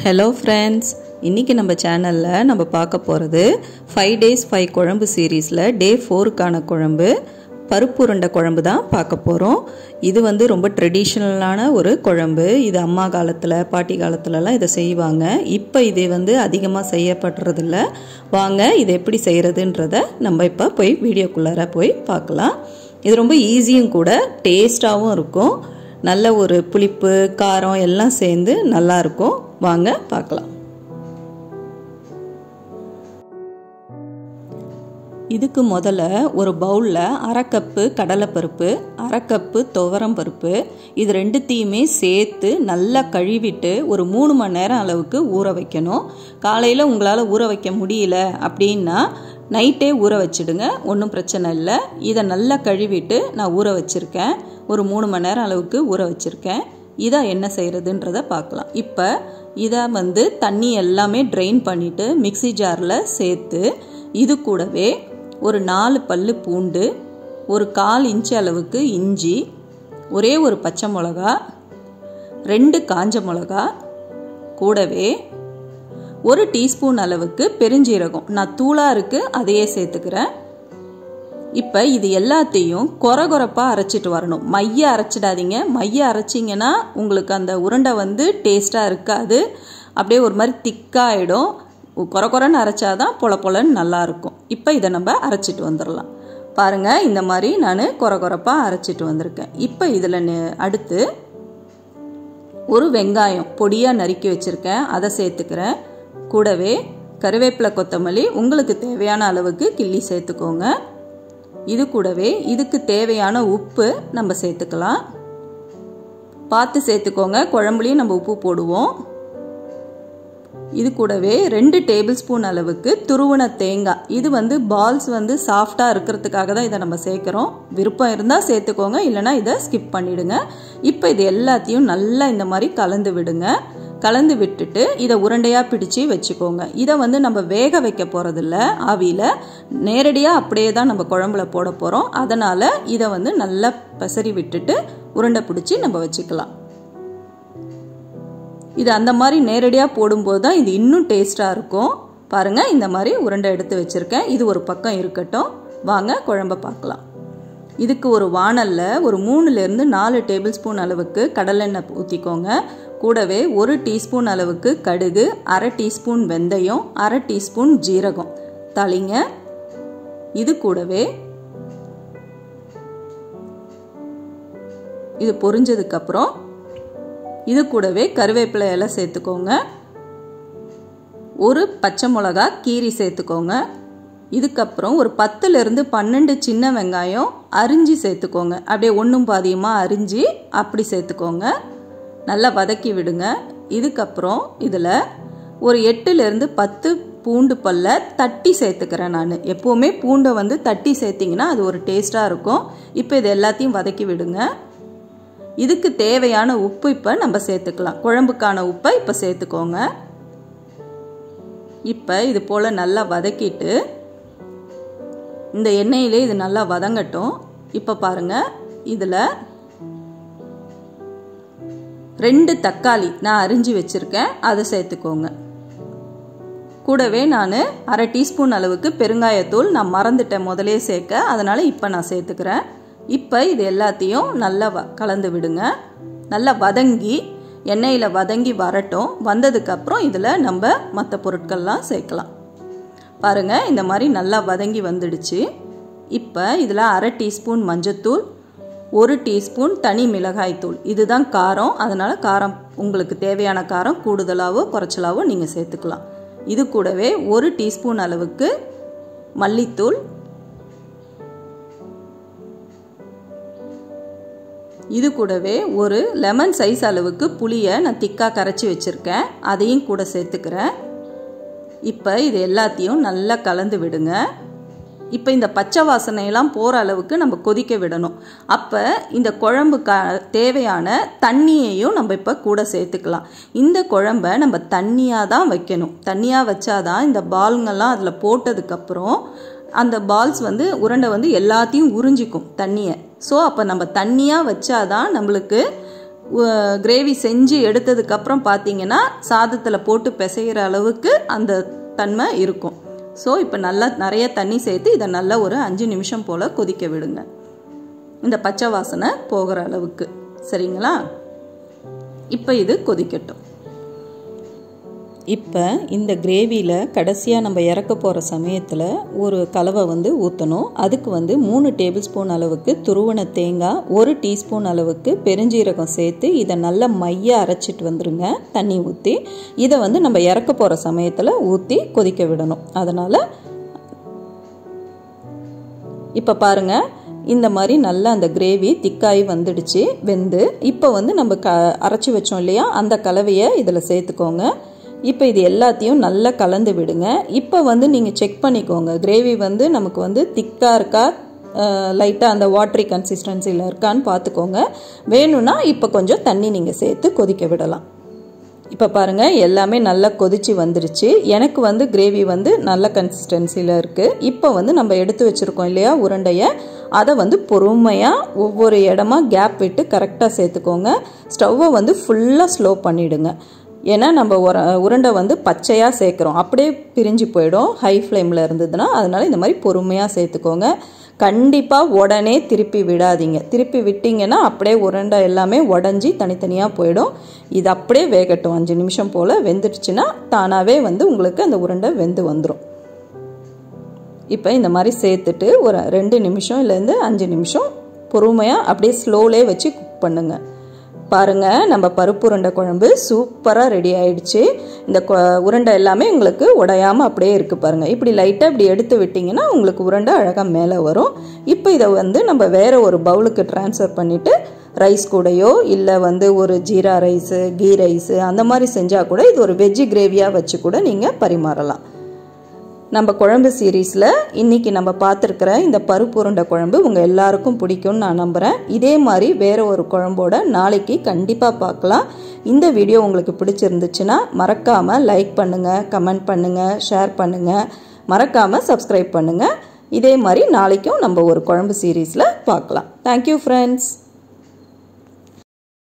Hello friends, இன்றைக்கி நம்ம சேனலில் நம்ம பார்க்க போகிறது 5 days 5 குழம்பு சீரீஸில் டே 4க்கான குழம்பு பருப்பு உருண்டை குழம்பு தான் பார்க்க போகிறோம். இது ரொம்ப ட்ரெடிஷ்னலான ஒரு குழம்பு. இது அம்மா காலத்தில் பாட்டி காலத்துலலாம் இதை செய்வாங்க. இப்போ இது அதிகமாக செய்யப்படுறதில்ல. வாங்க இதை எப்படி செய்கிறதுன்றதை நம்ம இப்போ போய் வீடியோக்குள்ளார போய் பார்க்கலாம். இது ரொம்ப ஈஸியும் கூட, டேஸ்ட்டாகவும் இருக்கும். நல்ல ஒரு புளிப்பு காரம் எல்லாம் சேர்ந்து நல்லா இருக்கும். வாங்க பார்க்கலாம். இதுக்கு முதல்ல ஒரு பவுலில் 1/2 கப்பு கடலைப்பருப்பு, 1/2 கப்பு துவரம் பருப்பு, இது ரெண்டுத்தையுமே சேர்த்து நல்லா கழுவிட்டு ஒரு 3 மணி நேரம் அளவுக்கு ஊற வைக்கணும். காலையில் உங்களால் ஊற வைக்க முடியல அப்படின்னா நைட்டே ஊற வச்சிடுங்க, ஒன்றும் பிரச்சனை இல்லை. இதை நல்லா கழுவிட்டு நான் ஊற வச்சுருக்கேன். ஒரு 3 மணி நேரம் அளவுக்கு ஊற வச்சுருக்கேன். இதை என்ன செய்கிறதுன்றதை பார்க்கலாம். இப்போ இதை தண்ணி எல்லாமே ட்ரெயின் பண்ணிவிட்டு மிக்ஸி ஜாரில் சேர்த்து இது கூடவே ஒரு 4 பல்லு பூண்டு, ஒரு 1/4 இன்ச்சு அளவுக்கு இஞ்சி, ஒரே ஒரு பச்சை மிளகா, 2 காஞ்ச மிளகா, கூடவே 1 டீஸ்பூன் அளவுக்கு பெருஞ்சீரகம், நான் தூளாக இருக்குது அதையே சேர்த்துக்கிறேன். இப்போ இது எல்லாத்தையும் கொரகொரப்பாக அரைச்சிட்டு வரணும். மைய அரைச்சிடாதீங்க. மைய அரைச்சிங்கன்னா உங்களுக்கு அந்த உருண்டை டேஸ்ட்டாக இருக்காது, அப்படியே ஒரு மாதிரி திக்காயிடும். கொரகொரன்னு அரைச்சாதான் பொல பொலன்னு நல்லாயிருக்கும். இப்போ இதை நம்ம அரைச்சிட்டு வந்துடலாம். பாருங்கள், இந்த மாதிரி நான் கொரகொரப்பாக அரைச்சிட்டு வந்திருக்கேன். இப்போ இதில் அடுத்து ஒரு வெங்காயம் பொடியாக நறுக்கி வச்சுருக்கேன், அதை சேர்த்துக்கிறேன். கூடவே கருவேப்பிலை கொத்தமல்லி உங்களுக்கு தேவையான அளவுக்கு கிள்ளி சேர்த்துக்கோங்க. இது கூடவே இதுக்கு தேவையான உப்பு நம்ம சேர்த்துக்கலாம். பார்த்து சேர்த்துக்கோங்க, குழம்புலையும் நம்ம உப்பு போடுவோம். இது கூடவே 2 டேபிள் ஸ்பூன் அளவுக்கு துருவன தேங்காய். இது பால்ஸ் சாஃப்டாக இருக்கிறதுக்காக தான் இதை நம்ம சேர்க்குறோம். விருப்பம் இருந்தால் சேர்த்துக்கோங்க, இல்லைனா இதை ஸ்கிப் பண்ணிவிடுங்க. இப்போ இது எல்லாத்தையும் நல்லா இந்த மாதிரி கலந்து விடுங்க. கலந்து விட்டுட்டு இதை உருண்டையாக பிடிச்சி வச்சுக்கோங்க. இதை நம்ம வேக வைக்க போகிறதில்ல ஆவியில், நேரடியாக அப்படியே தான் நம்ம குழம்புல போட போகிறோம். அதனால் இதை நல்லா பசறி விட்டுட்டு உருண்டை பிடிச்சி நம்ம வச்சுக்கலாம். இது அந்த மாதிரி நேரடியாக போடும்போது தான் இது இன்னும் டேஸ்ட்டாக இருக்கும். பாருங்கள், இந்த மாதிரி உருண்டை எடுத்து வச்சுருக்கேன். இது ஒரு பக்கம் இருக்கட்டும். வாங்க குழம்பை பார்க்கலாம். இதுக்கு ஒரு வாணலில் ஒரு 3லேருந்து 4 டேபிள் ஸ்பூன் அளவுக்கு கடலெண்ணெய் ஊற்றிக்கோங்க. கூடவே 1 டீஸ்பூன் அளவுக்கு கடுகு, 1/2 டீஸ்பூன் வெந்தயம், 1/2 டீஸ்பூன் ஜீரகம் தாளிங்க. இது கூடவே இது பொரிஞ்சதுக்கப்புறம் இது கூடவே கருவேப்பிலை எல்லாம் சேர்த்துக்கோங்க. ஒரு பச்சை மிளகா கீரி சேர்த்துக்கோங்க. இதுக்கப்புறம் ஒரு 10லேருந்து 12 சின்ன வெங்காயம் அரிஞ்சு சேர்த்துக்கோங்க. அப்படியே ஒன்றும் பாதியமாக அரிஞ்சு அப்படி சேர்த்துக்கோங்க. நல்லா வதக்கி விடுங்க. இதுக்கப்புறம் இதில் ஒரு 8லேருந்து 10 பூண்டு பல்லை தட்டி சேர்த்துக்கிறேன். நான் எப்போவுமே பூண்டை தட்டி சேர்த்திங்கன்னா அது ஒரு டேஸ்ட்டாக இருக்கும். இப்போ இது எல்லாத்தையும் வதக்கி விடுங்க. இதுக்கு தேவையான உப்பு இப்போ நம்ம சேர்த்துக்கலாம். குழம்புக்கான உப்பை இப்போ சேர்த்துக்கோங்க. இப்போ இது போல் நல்லா வதக்கிட்டு இந்த எண்ணெயிலே இது நல்லா வதங்கட்டும். இப்போ பாருங்கள், இதில் 2 தக்காளி நான் அரிஞ்சு வச்சுருக்கேன், அதை சேர்த்துக்கோங்க. கூடவே நான் 1/2 டீஸ்பூன் அளவுக்கு பெருங்காயத்தூள் நான் மறந்துட்டேன் முதலே சேர்க்க, அதனால் இப்போ நான் சேர்த்துக்கிறேன். இப்போ இது எல்லாத்தையும் நல்லா கலந்து விடுங்க. நல்லா வதங்கி எண்ணெயில் வதங்கி வரட்டும். வந்ததுக்கப்புறம் இதில் நம்ம மற்ற பொருட்கள்லாம் சேர்க்கலாம். பாருங்கள், இந்த மாதிரி நல்லா வதங்கி வந்துடுச்சு. இப்போ இதில் 1/2 டீஸ்பூன் மஞ்சத்தூள், 1 டீஸ்பூன் தனி மிளகாய்த்தூள். இதுதான் காரம், அதனால் காரம் உங்களுக்கு தேவையான காரம் கூடுதலாகவோ குறைச்சலாவோ நீங்கள் சேர்த்துக்கலாம். இது கூடவே 1 டீஸ்பூன் அளவுக்கு மல்லித்தூள், இது கூடவே ஒரு லெமன் சைஸ் அளவுக்கு புளியை நான் திக்காக கரைச்சி வச்சுருக்கேன், அதையும் கூட சேர்த்துக்கிறேன். இப்போ இது எல்லாத்தையும் நல்லா கலந்து விடுங்க. இப்போ இந்த பச்சை வாசனையெல்லாம் போகிற அளவுக்கு நம்ம கொதிக்க விடணும். அப்போ இந்த குழம்புக்கு தேவையான தண்ணியையும் நம்ம இப்போ கூட சேர்த்துக்கலாம். இந்த குழம்பை நம்ம தண்ணியாக தான் வைக்கணும். தண்ணியாக வச்சாதான் இந்த பால்ங்கெல்லாம் அதில் போட்டதுக்கப்புறம் அந்த பால்ஸ் உருண்டை எல்லாத்தையும் உறிஞ்சிக்கும் தண்ணியை. ஸோ அப்போ நம்ம தண்ணியாக வச்சாதான் நம்மளுக்கு கிரேவி செஞ்சு எடுத்ததுக்கப்புறம் பார்த்தீங்கன்னா சாதத்தில் போட்டு பிசைகிற அளவுக்கு அந்த தன்மை இருக்கும். ஸோ இப்போ நல்லா நிறைய தண்ணி சேர்த்து இதை நல்லா ஒரு 5 நிமிஷம் போல் கொதிக்க விடுங்க, இந்த பச்சை வாசனை போகிற அளவுக்கு. சரிங்களா? இப்போ இது கொதிக்கட்டும். இப்போ இந்த கிரேவியில் கடைசியாக நம்ம இறக்க போகிற சமயத்தில் ஒரு கலவை ஊற்றணும். அதுக்கு 3 டேபிள் ஸ்பூன் அளவுக்கு துருவன தேங்காய், 1 டீஸ்பூன் அளவுக்கு பெருஞ்சீரகம் சேர்த்து இதை நல்லா மையாக அரைச்சிட்டு வந்துடுங்க தண்ணி ஊற்றி. இதை நம்ம இறக்க போகிற சமயத்தில் ஊற்றி கொதிக்க விடணும். அதனால் இப்போ பாருங்கள், இந்த மாதிரி நல்லா அந்த கிரேவி திக்காகி வந்துடுச்சு, வெந்து. இப்போ நம்ம அரைச்சி வச்சோம் இல்லையா, அந்த கலவையை இதில் சேர்த்துக்கோங்க. இப்போ இது எல்லாத்தையும் நல்லா கலந்து விடுங்க. இப்போ நீங்கள் செக் பண்ணிக்கோங்க, கிரேவி நமக்கு திக்காக இருக்கா, லைட்டாக அந்த வாட்டரி கன்சிஸ்டன்சியில் இருக்கான்னு பார்த்துக்கோங்க. வேணும்னா இப்போ கொஞ்சம் தண்ணி நீங்கள் சேர்த்து கொதிக்க விடலாம். இப்போ பாருங்கள், எல்லாமே நல்லா கொதிச்சு வந்துருச்சு. எனக்கு கிரேவி நல்ல கன்சிஸ்டன்சியில் இருக்குது. இப்போ நம்ம எடுத்து வச்சுருக்கோம் இல்லையா உருண்டையை, அதை பொறுமையாக ஒவ்வொரு இடமா கேப் விட்டு கரெக்டாக சேர்த்துக்கோங்க. ஸ்டவ்வை ஃபுல்லாக ஸ்லோ பண்ணிவிடுங்க. ஏன்னா நம்ம உருண்டை பச்சையாக சேர்க்குறோம், அப்படியே பிரிஞ்சு போயிடும் ஹை ஃப்ளேமில் இருந்ததுன்னா. அதனால் இந்த மாதிரி பொறுமையாக சேர்த்துக்கோங்க. கண்டிப்பாக உடனே திருப்பி விடாதீங்க. திருப்பி விட்டிங்கன்னா அப்படியே உருண்டை எல்லாமே உடஞ்சி தனித்தனியாக போயிடும். இது அப்படியே வேகட்டும். 5 நிமிஷம் போல் வெந்துடுச்சுன்னா தானாகவே உங்களுக்கு அந்த உருண்டை வெந்து வந்துடும். இப்போ இந்த மாதிரி சேர்த்துட்டு ஒரு 2 நிமிஷம் இல்லைருந்து 5 நிமிஷம் பொறுமையாக அப்படியே ஸ்லோலே வச்சு குக் பண்ணுங்கள். பாருங்கள், நம்ம பருப்பு உருண்டை குழம்பு சூப்பராக ரெடி ஆயிடுச்சு. இந்த உருண்டை எல்லாமே உங்களுக்கு உடையாமல் அப்படியே இருக்குது பாருங்கள். இப்படி லைட்டாக இப்படி எடுத்து விட்டிங்கன்னா உங்களுக்கு உருண்டை அழகாக மேலே வரும். இப்போ இதை நம்ம வேறு ஒரு பவுலுக்கு ட்ரான்ஸ்ஃபர் பண்ணிவிட்டு ரைஸ் கூடையோ இல்லை ஒரு ஜீரா ரைஸு, கீ ரைஸு அந்த மாதிரி செஞ்சால் கூட இது ஒரு வெஜ்ஜு கிரேவியாக வச்சு கூட நீங்கள் பரிமாறலாம். நம்ம குழம்பு சீரீஸில் இன்றைக்கி நம்ம பார்த்துருக்கிற இந்த பருப்பு உருண்டை குழம்பு உங்கள் எல்லாருக்கும் பிடிக்கும்னு நான் நம்புகிறேன். இதே மாதிரி வேறு ஒரு குழம்போட நாளைக்கு கண்டிப்பாக பார்க்கலாம். இந்த வீடியோ உங்களுக்கு பிடிச்சிருந்துச்சுன்னா மறக்காமல் லைக் பண்ணுங்கள், கமெண்ட் பண்ணுங்கள், ஷேர் பண்ணுங்கள், மறக்காமல் சப்ஸ்கிரைப் பண்ணுங்கள். இதே மாதிரி நாளைக்கும் நம்ம ஒரு குழம்பு சீரீஸில் பார்க்கலாம். Thank you friends.